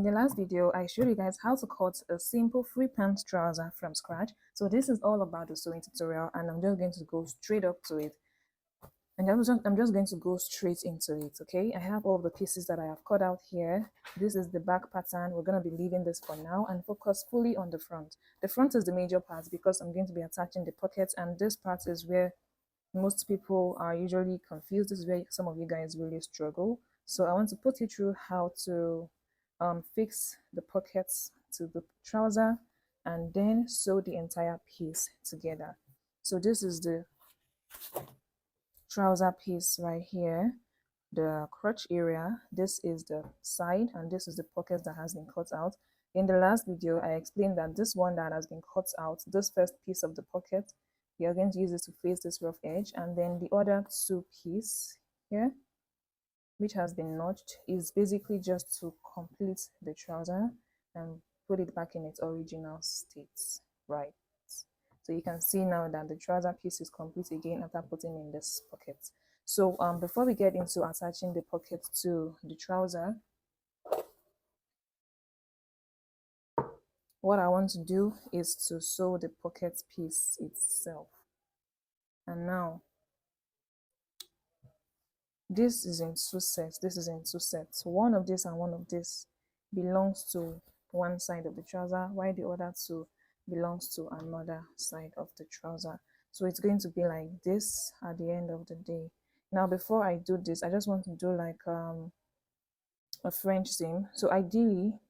In the last video, I showed you guys how to cut a simple free pant trouser from scratch. So this is all about the sewing tutorial, and I'm just going to go straight up to it. And I'm just going to go straight into it, okay? I have all the pieces that I have cut out here. This is the back pattern. We're going to be leaving this for now and focus fully on the front. The front is the major part because I'm going to be attaching the pockets, and this part is where most people are usually confused. This is where some of you guys really struggle. So I want to put you through how to fix the pockets to the trouser and then sew the entire piece together. So this is the trouser piece right here, the crotch area. This is the side, and this is the pocket that has been cut out. In the last video, I explained that this one that has been cut out, this first piece of the pocket, we are going to use this to face this rough edge, and then the other two piece here, which has been notched, is basically just to complete the trouser and put it back in its original state, right? So you can see now that the trouser piece is complete again after putting in this pocket. So before we get into attaching the pocket to the trouser, what I want to do is to sew the pocket piece itself. And now this is in two sets. This is in two sets. One of this and one of this belongs to one side of the trouser, while the other two belongs to another side of the trouser. So it's going to be like this at the end of the day. Now before I do this, I just want to do like a French seam. So ideally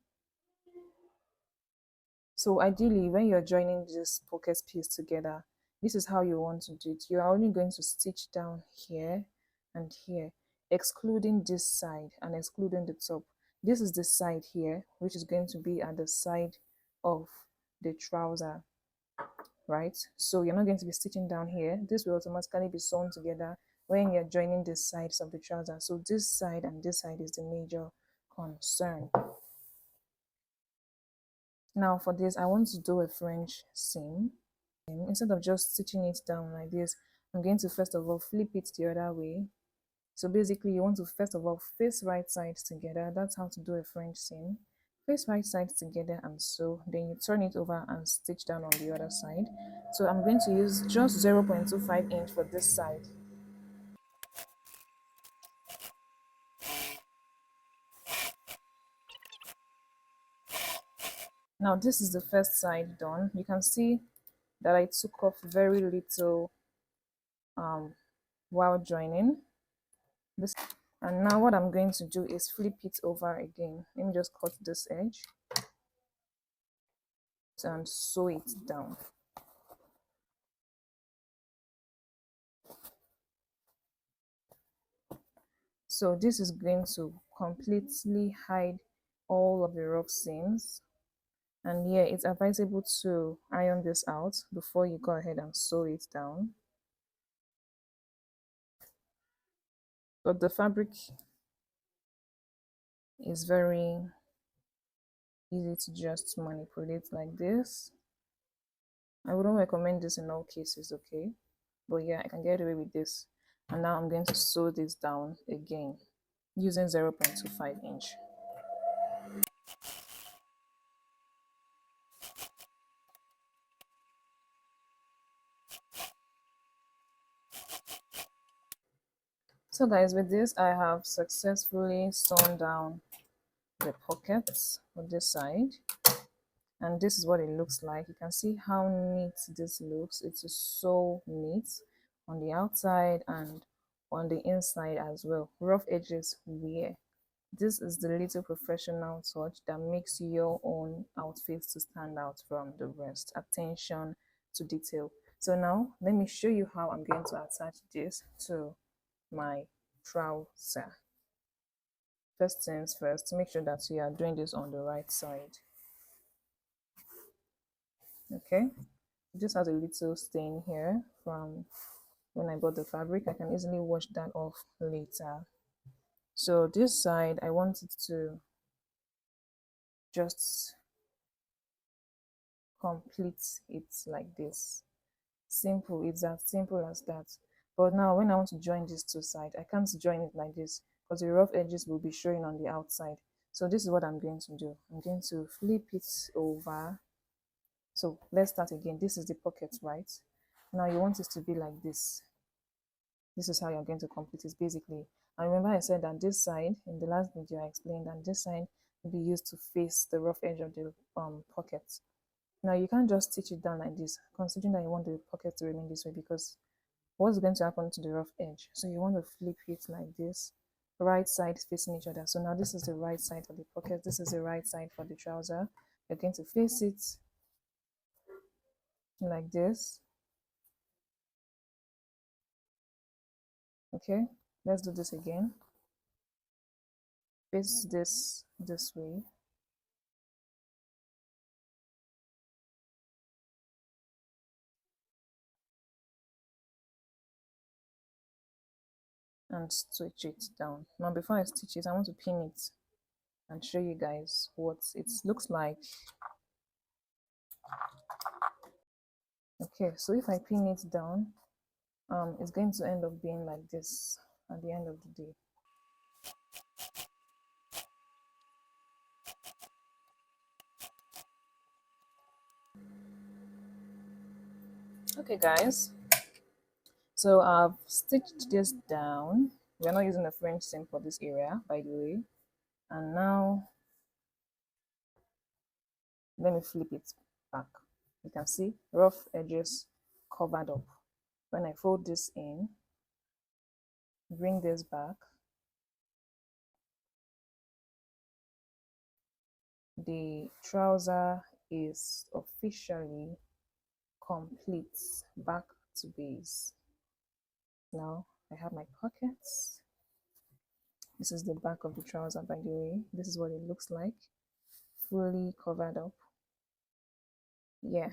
when you're joining this pocket piece together, this is how you want to do it. You're only going to stitch down here and here, excluding this side and excluding the top. This is the side here, which is going to be at the side of the trouser, right? So you're not going to be stitching down here. This will automatically be sewn together when you're joining the sides of the trouser. So this side and this side is the major concern. Now for this, I want to do a French seam. Instead of just stitching it down like this, I'm going to first of all flip it the other way. So basically you want to first of all face right sides together. That's how to do a French seam. Face right sides together and sew, then you turn it over and stitch down on the other side. So I'm going to use just 0.25 inch for this side. Now this is the first side done. You can see that I took off very little while joining this. And now what I'm going to do is flip it over again. Let me just cut this edge and sew it down. So this is going to completely hide all of the rough seams. And yeah, it's advisable to iron this out before you go ahead and sew it down. But the fabric is very easy to just manipulate like this. I wouldn't recommend this in all cases, okay? But yeah, I can get away with this. And now I'm going to sew this down again using 0.25 inch. So guys, with this I have successfully sewn down the pockets on this side, and this is what it looks like. You can see how neat this looks. It is so neat on the outside and on the inside as well. Rough edges wear. This is the little professional touch that makes your own outfit to stand out from the rest. Attention to detail. So now let me show you how I'm going to attach this to my trouser. First things first, make sure that you are doing this on the right side. Okay, it just has a little stain here from when I bought the fabric. I can easily wash that off later. So this side, I wanted to just complete it like this. Simple, it's as simple as that. But now when I want to join these two sides, I can't join it like this because the rough edges will be showing on the outside. So this is what I'm going to do. I'm going to flip it over. So let's start again. This is the pocket, right? Now you want it to be like this. This is how you're going to complete it basically. And remember I said that this side, in the last video I explained that this side will be used to face the rough edge of the pocket. Now you can't just stitch it down like this, considering that you want the pocket to remain this way, because what's going to happen to the rough edge? So you want to flip it like this, right side facing each other. So now this is the right side for the pocket, this is the right side for the trouser. You're going to face it like this. Okay, let's do this again. Face this way. And stitch it down. Now before I stitch it, I want to pin it and show you guys what it looks like. Okay, so if I pin it down, it's going to end up being like this at the end of the day. Okay guys, so I've stitched this down. We're not using a French seam for this area, by the way. And now let me flip it back. You can see rough edges covered up. When I fold this in, bring this back, the trouser is officially complete, back to base. Now I have my pockets. This is the back of the trouser, by the way. This is what it looks like, fully covered up. Yeah,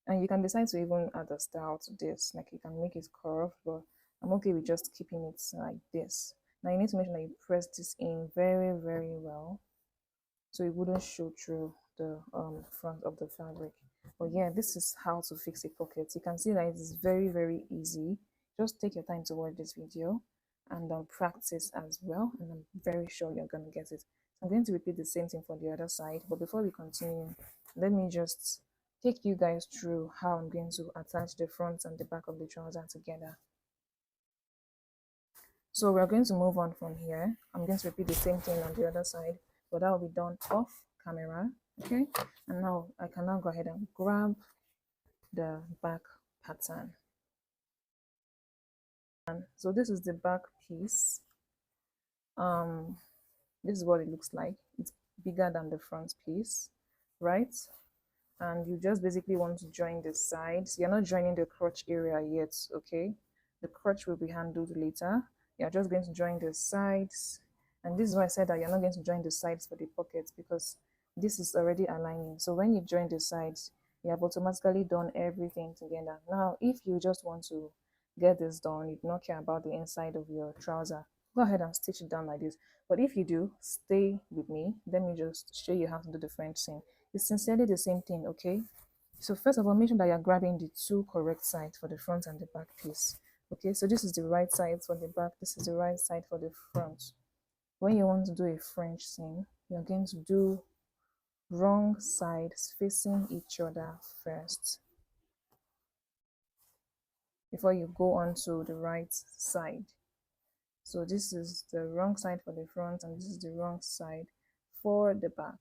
and you can decide to even add a style to this, like you can make it curved, but I'm okay with just keeping it like this. Now you need to make sure that you press this in very, very well, so it wouldn't show through the front of the fabric. But yeah, this is how to fix a pocket. You can see that it is very, very easy. Just take your time to watch this video and practice as well, and I'm very sure you're going to get it. I'm going to repeat the same thing for the other side, but before we continue, let me just take you guys through how I'm going to attach the front and the back of the trouser together. So we're going to move on from here. I'm going to repeat the same thing on the other side, but that will be done off camera. Okay, and now I can now go ahead and grab the back pattern. And so this is the back piece. This is what it looks like. It's bigger than the front piece, right? And you just basically want to join the sides. You're not joining the crotch area yet, okay? The crotch will be handled later. You're just going to join the sides. And this is why I said that you're not going to join the sides for the pockets, because this is already aligning. So when you join the sides, you have automatically done everything together. Now, if you just want to get this done, you do not care about the inside of your trouser, go ahead and stitch it down like this. But if you do, stay with me. Let me just show you how to do the French seam. It's sincerely the same thing, okay? So first of all, make sure that you're grabbing the two correct sides for the front and the back piece. Okay, so this is the right side for the back, this is the right side for the front. When you want to do a French seam, you're going to do wrong sides facing each other first before you go on to the right side. So this is the wrong side for the front and this is the wrong side for the back.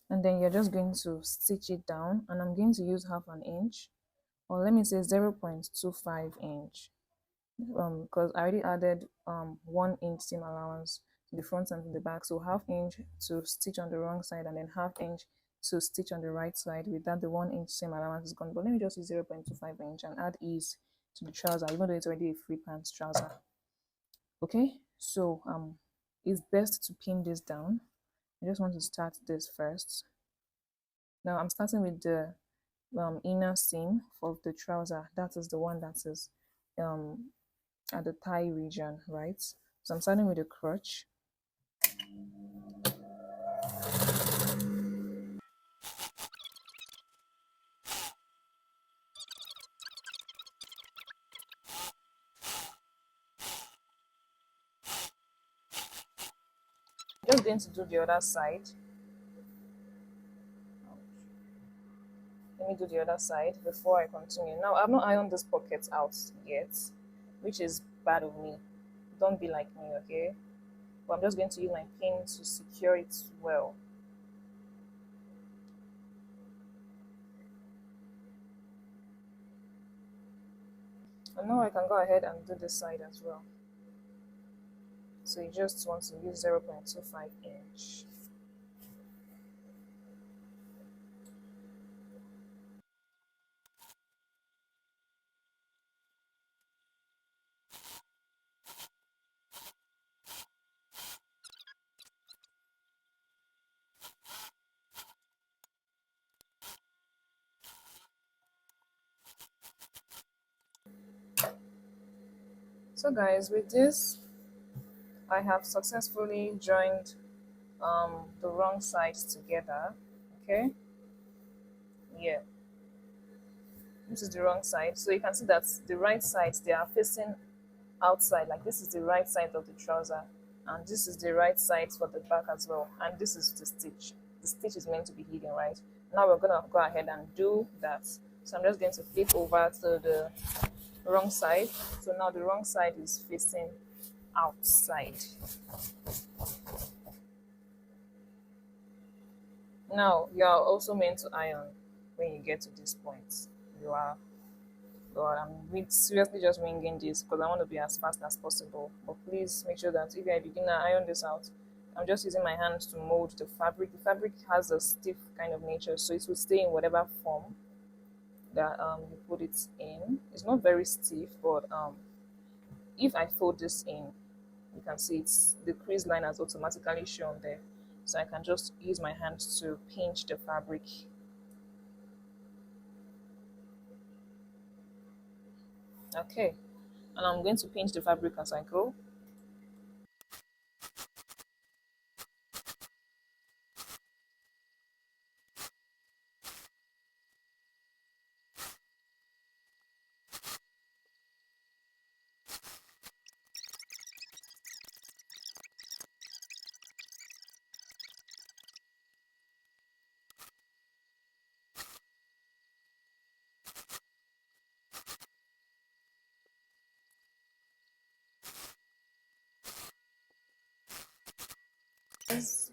And then you're just going to stitch it down, and I'm going to use half an inch, or let me say 0.25 inch, because I already added 1 inch seam allowance to the front and to the back, so half inch to stitch on the wrong side and then half inch to stitch on the right side. With that, the 1 inch seam allowance is gone, but let me just use 0.25 inch and add ease to the trouser, even though it's already a free pants trouser. Okay, so it's best to pin this down. I just want to start this first. Now I'm starting with the inner seam of the trouser. That is the one that is at the thigh region, right? So I'm starting with the crotch. going to do the other side. Let me do the other side before I continue. Now, I've not ironed this pocket out yet, which is bad of me. Don't be like me, okay? But I'm just going to use my pin to secure it well. And now I can go ahead and do this side as well. So you just want to use 0.25 inch. So guys, with this, I have successfully joined the wrong sides together. Okay, yeah, this is the wrong side. So you can see that the right sides, they are facing outside. Like this is the right side of the trouser, and this is the right side for the back as well, and this is the stitch. The stitch is meant to be hidden, right? Now we're gonna go ahead and do that. So I'm just going to flip over to the wrong side. So now the wrong side is facing outside. Now you are also meant to iron when you get to this point. You are, God, I'm seriously just winging this because I want to be as fast as possible. But please make sure that if you're a beginner, iron this out. I'm just using my hands to mold the fabric. The fabric has a stiff kind of nature, so it will stay in whatever form that you put it in. It's not very stiff, but if I fold this in, you can see it's the crease line has automatically shown there. So I can just use my hands to pinch the fabric. Okay, and I'm going to pinch the fabric as I go.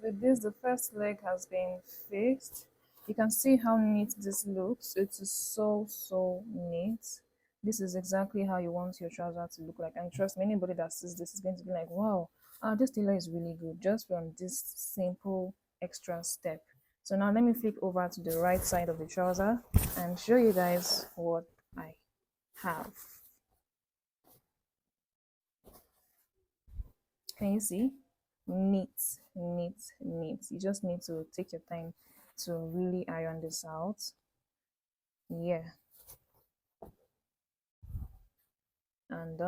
With this, the first leg has been fixed. You can see how neat this looks. It is so neat. This is exactly how you want your trouser to look like, and trust me, anybody that sees this is going to be like, wow, this tailor is really good just from this simple extra step. So now let me flip over to the right side of the trouser and show you guys what I have. Can you see? Neat, neat, neat. You just need to take your time to really iron this out. Yeah. And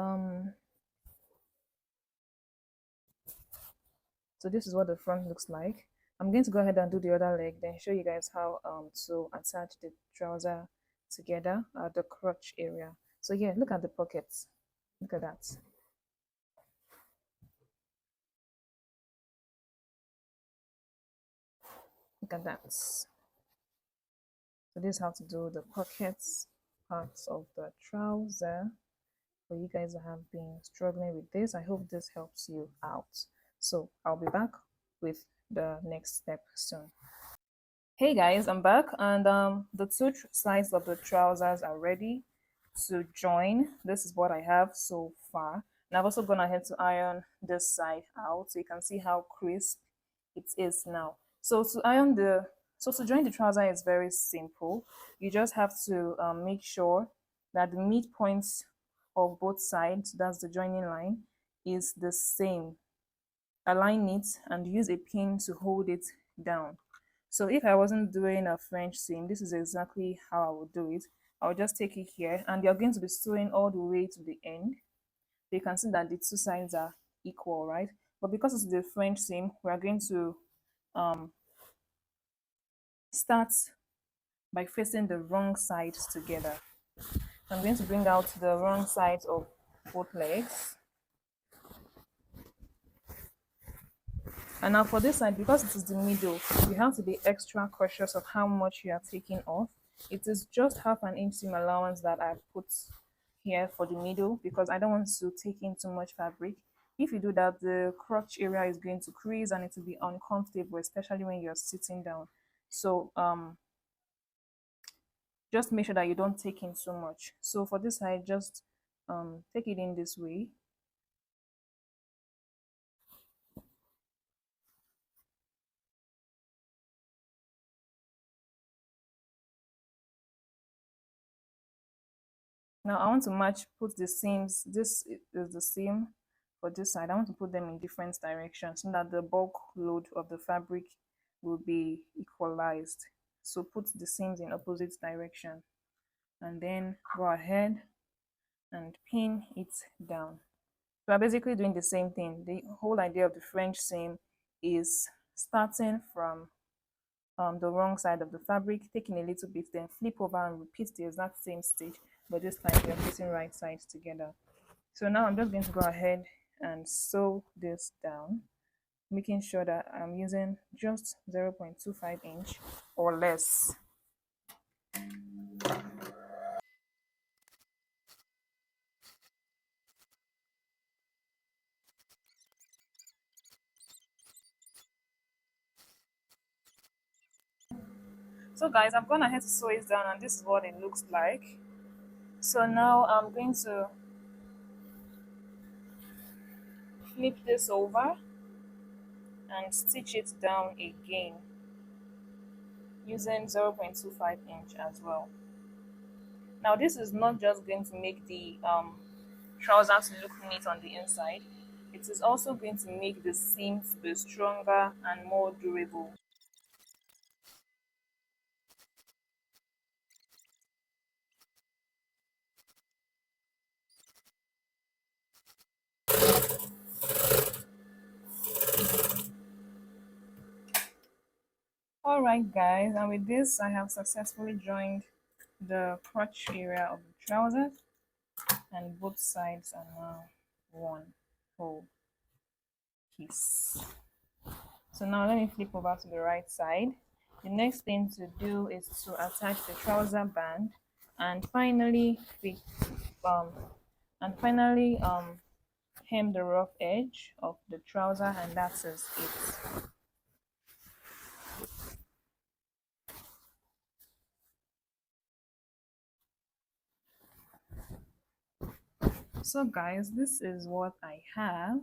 so this is what the front looks like. I'm going to go ahead and do the other leg, then show you guys how to attach the trouser together at the crotch area. So yeah, look at the pockets. Look at that. Look at that. So this is how to do the pockets parts of the trouser. For you guys that have been struggling with this, I hope this helps you out. So I'll be back with the next step soon. Hey guys, I'm back, and the two sides of the trousers are ready to join. This is what I have so far, and I've also gone ahead to iron this side out so you can see how crisp it is now. So to join the trouser is very simple. You just have to make sure that the midpoints of both sides, that's the joining line, is the same. Align it and use a pin to hold it down. So if I wasn't doing a French seam, this is exactly how I would do it. I would just take it here, and you're going to be sewing all the way to the end. So you can see that the two sides are equal, right? But because it's the French seam, we are going to start by facing the wrong sides together. I'm going to bring out the wrong sides of both legs. And now for this side, because it is the middle, you have to be extra cautious of how much you are taking off. It is just half an inch seam allowance that I put here for the middle because I don't want to take in too much fabric. If you do that, the crotch area is going to crease and it will be uncomfortable, especially when you're sitting down. So just make sure that you don't take in so much. So for this side, just take it in this way. Now I want to match, put the seams. This is the seam for this side. I want to put them in different directions so that the bulk load of the fabric will be equalized. So put the seams in opposite direction and then go ahead and pin it down. So I'm basically doing the same thing. The whole idea of the French seam is starting from the wrong side of the fabric, taking a little bit, then flip over and repeat the exact same stitch, but this time we are putting right sides together. So now I'm just going to go ahead and sew this down, making sure that I'm using just 0.25 inch or less. So guys, I've gone ahead to sew it down and this is what it looks like. So now I'm going to flip this over and stitch it down again using 0.25 inch as well. Now this is not just going to make the trousers look neat on the inside, it is also going to make the seams be stronger and more durable. Alright guys, and with this I have successfully joined the crotch area of the trousers and both sides are now one whole piece. So now let me flip over to the right side. The next thing to do is to attach the trouser band and finally fit um hem the rough edge of the trouser, and that is it. So guys, this is what I have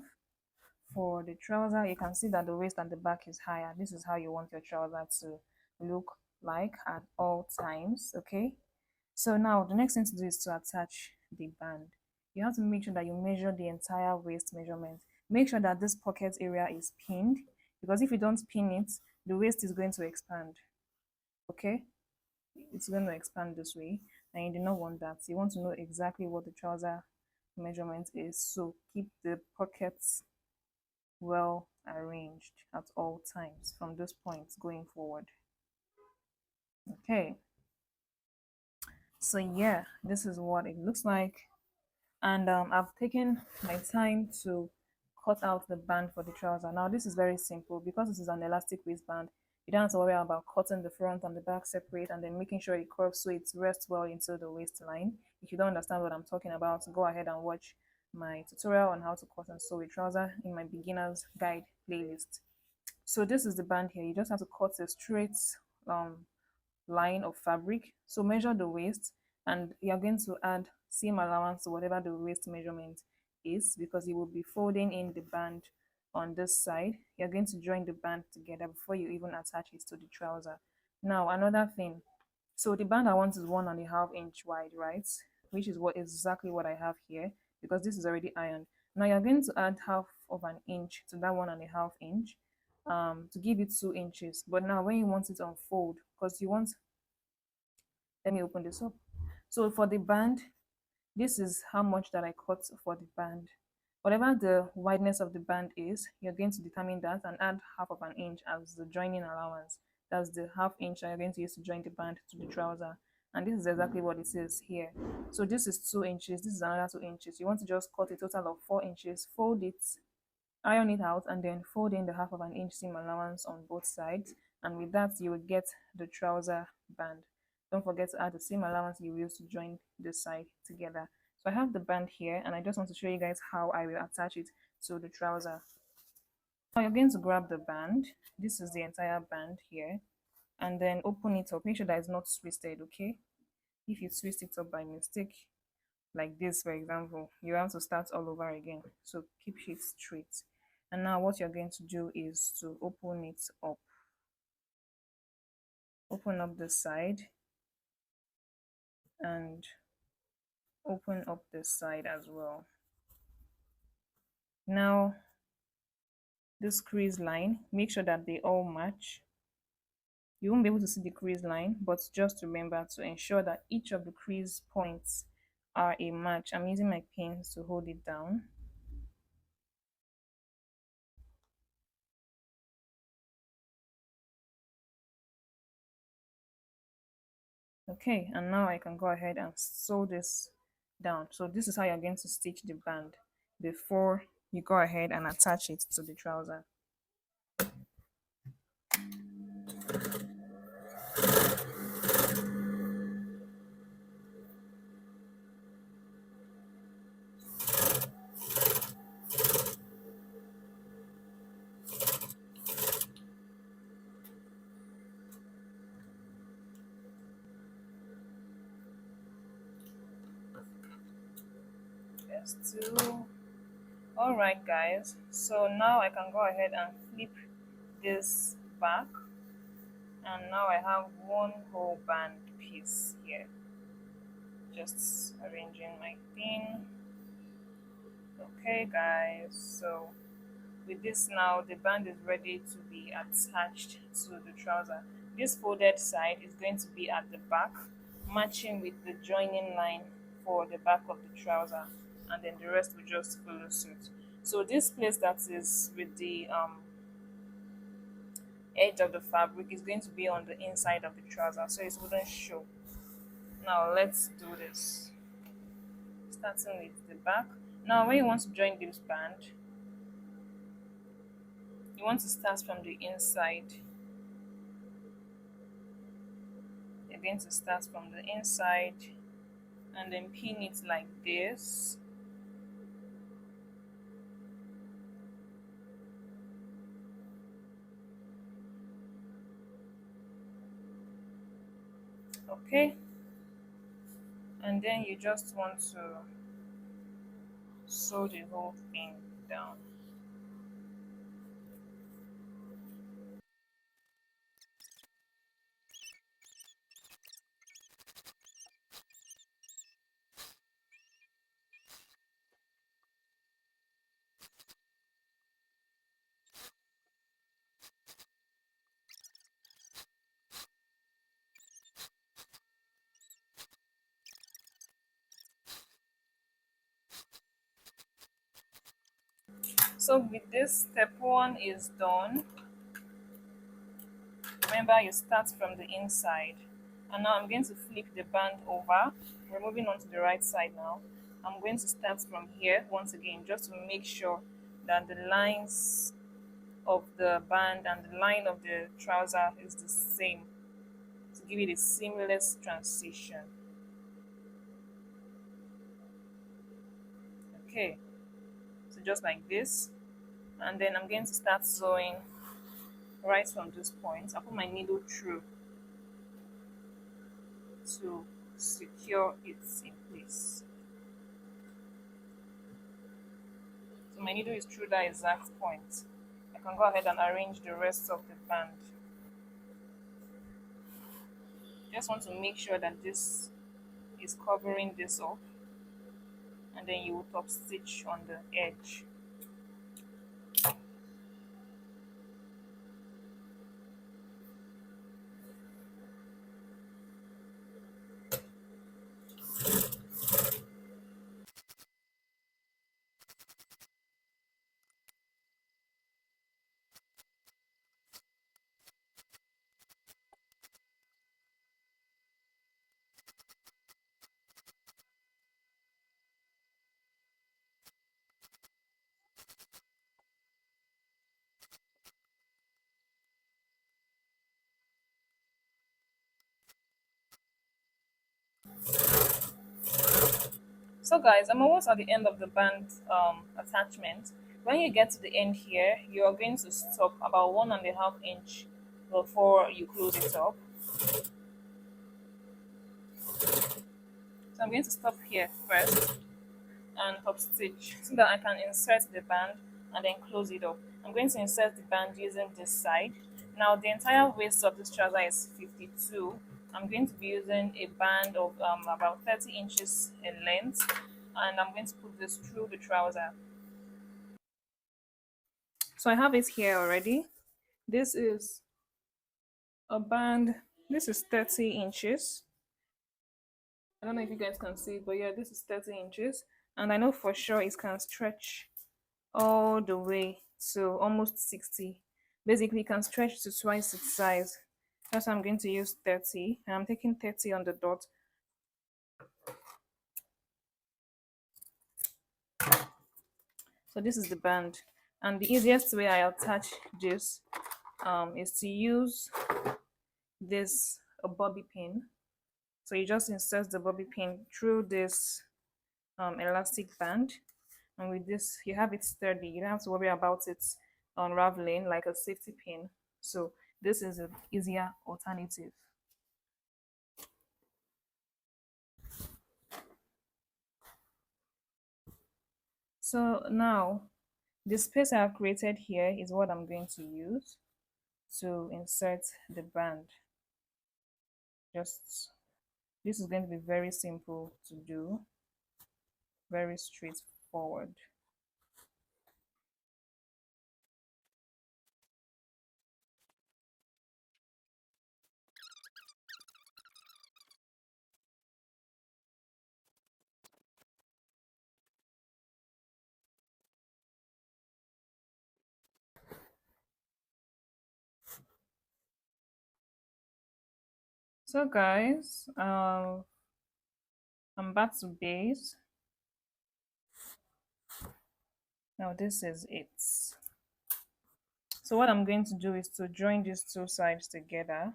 for the trouser. You can see that the waist and the back is higher. This is how you want your trouser to look like at all times. Okay, so now the next thing to do is to attach the band. You have to make sure that you measure the entire waist measurement. Make sure that this pocket area is pinned, because if you don't pin it, the waist is going to expand. Okay, it's going to expand this way and you do not want that. You want to know exactly what the trouser measurement is, so keep the pockets well arranged at all times from this point going forward. Okay, so yeah, this is what it looks like, and I've taken my time to cut out the band for the trouser. Now this is very simple because this is an elastic waistband. You don't have to worry about cutting the front and the back separate and then making sure it curves so it rests well into the waistline. If you don't understand what I'm talking about, go ahead and watch my tutorial on how to cut and sew a trouser in my beginner's guide playlist. So this is the band here. You just have to cut a straight um, line of fabric. So measure the waist and you're going to add seam allowance to whatever the waist measurement is, because you will be folding in the band on this side. You're going to join the band together before you even attach it to the trouser. Now another thing, so the band I want is 1.5 inch wide, right? Which is what exactly what I have here, because this is already ironed. Now you're going to add half of an inch to that 1.5 inch to give it 2 inches. But now when you want it to unfold, because you want, let me open this up. So for the band, this is how much that I cut for the band. Whatever the wideness of the band is, you're going to determine that and add half of an inch as the joining allowance. That's the half inch that you're going to use to join the band to the trouser. And this is exactly what it is here. So this is 2 inches, this is another 2 inches. You want to just cut a total of 4 inches, fold it Iron it out and then fold in the half of an inch seam allowance on both sides, and with that you will get the trouser band. Don't forget to add the seam allowance you use to join this side together. So I have the band here, and I just want to show you guys how I will attach it to the trouser. Now you're going to grab the band. This is the entire band here, and then open it up. Make sure that it's not twisted, okay? If you twist it up by mistake, like this for example, you have to start all over again. So keep it straight. And now what you're going to do is to open it up. Open up the side and open up this side as well. Now this crease line, make sure that they all match. You won't be able to see the crease line, but just remember to ensure that each of the crease points are a match. I'm using my pins to hold it down. Okay, and now I can go ahead and sew this down. So this is how you're going to stitch the band before you go ahead and attach it to the trouser. Just two. All right, guys. So now I can go ahead and flip this back, and now I have one whole band piece here. Just arranging my pin. Okay, guys. So with this now, the band is ready to be attached to the trouser. This folded side is going to be at the back, matching with the joining line for the back of the trouser, and then the rest will just follow suit. So this place that is with the edge of the fabric is going to be on the inside of the trouser, so it wouldn't show. Now let's do this. Starting with the back. Now when you want to join this band, you want to start from the inside. You're going to start from the inside and then pin it like this. Okay, and then you just want to sew the whole thing down. So with this, step one is done. Remember, you start from the inside, and now I'm going to flip the band over. We're moving on to the right side now. I'm going to start from here once again, just to make sure that the lines of the band and the line of the trouser is the same, to give it a seamless transition. Okay, so just like this, and then I'm going to start sewing right from this point. I'll put my needle through to secure it in place. So my needle is through that exact point. I can go ahead and arrange the rest of the band. Just want to make sure that this is covering this up, and then you will top stitch on the edge. So guys, I'm almost at the end of the band attachment. When you get to the end here, you are going to stop about 1.5 inch before you close it up. So I'm going to stop here first and top stitch so that I can insert the band and then close it up. I'm going to insert the band using this side. Now the entire waist of this trouser is 52. I'm going to be using a band of about 30 inches in length, and I'm going to put this through the trouser. So I have it here already. This is a band. This is 30 inches. I don't know if you guys can see, but yeah, this is 30 inches. And I know for sure it can stretch all the way to almost 60. Basically, it can stretch to twice its size. That's why I'm going to use 30. And I'm taking 30 on the dot. So this is the band. And the easiest way I attach this is to use this a bobby pin. So you just insert the bobby pin through this elastic band, and with this you have it sturdy. You don't have to worry about it unraveling like a safety pin. So this is an easier alternative. So now the space I have created here is what I'm going to use to insert the band. Just this is going to be very simple to do, very straightforward. So guys, I'm back to base. Now this is it. So what I'm going to do is to join these two sides together.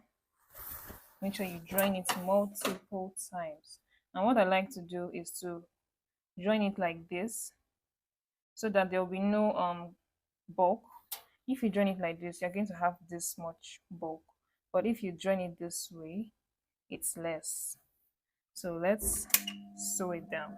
Make sure you join it multiple times. And what I like to do is to join it like this so that there will be no bulk. If you join it like this, you're going to have this much bulk. But if you join it this way, it's less. So let's sew it down.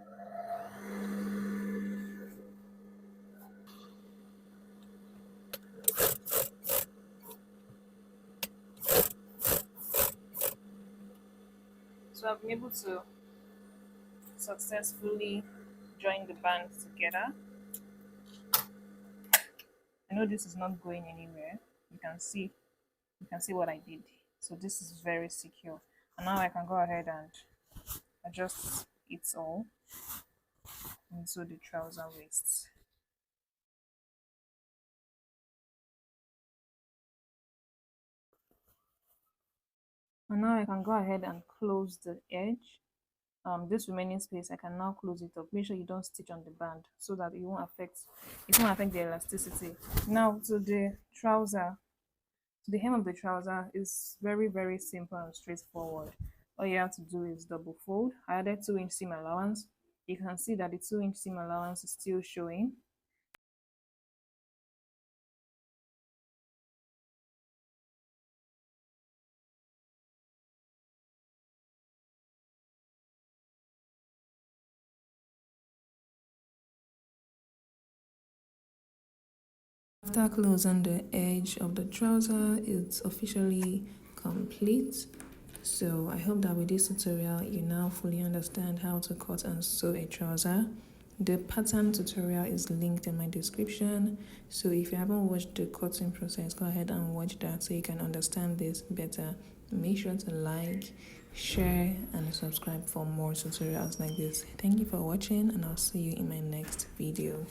So I've been able to successfully join the bands together. I know this is not going anywhere. You can see what I did. So this is very secure. And now I can go ahead and adjust it all into the trouser waist. And now I can go ahead and close the edge. This remaining space I can now close it up. Make sure you don't stitch on the band so that it won't affect the elasticity. Now to the trouser. The hem of the trouser is very simple and straightforward. All you have to do is double fold. I added 2-inch seam allowance. You can see that the 2-inch seam allowance is still showing. After closing the edge of the trouser, it's officially complete. So I hope that with this tutorial you now fully understand how to cut and sew a trouser. The pattern tutorial is linked in my description, so if you haven't watched the cutting process, go ahead and watch that so you can understand this better. Make sure to like, share and subscribe for more tutorials like this. Thank you for watching, and I'll see you in my next video.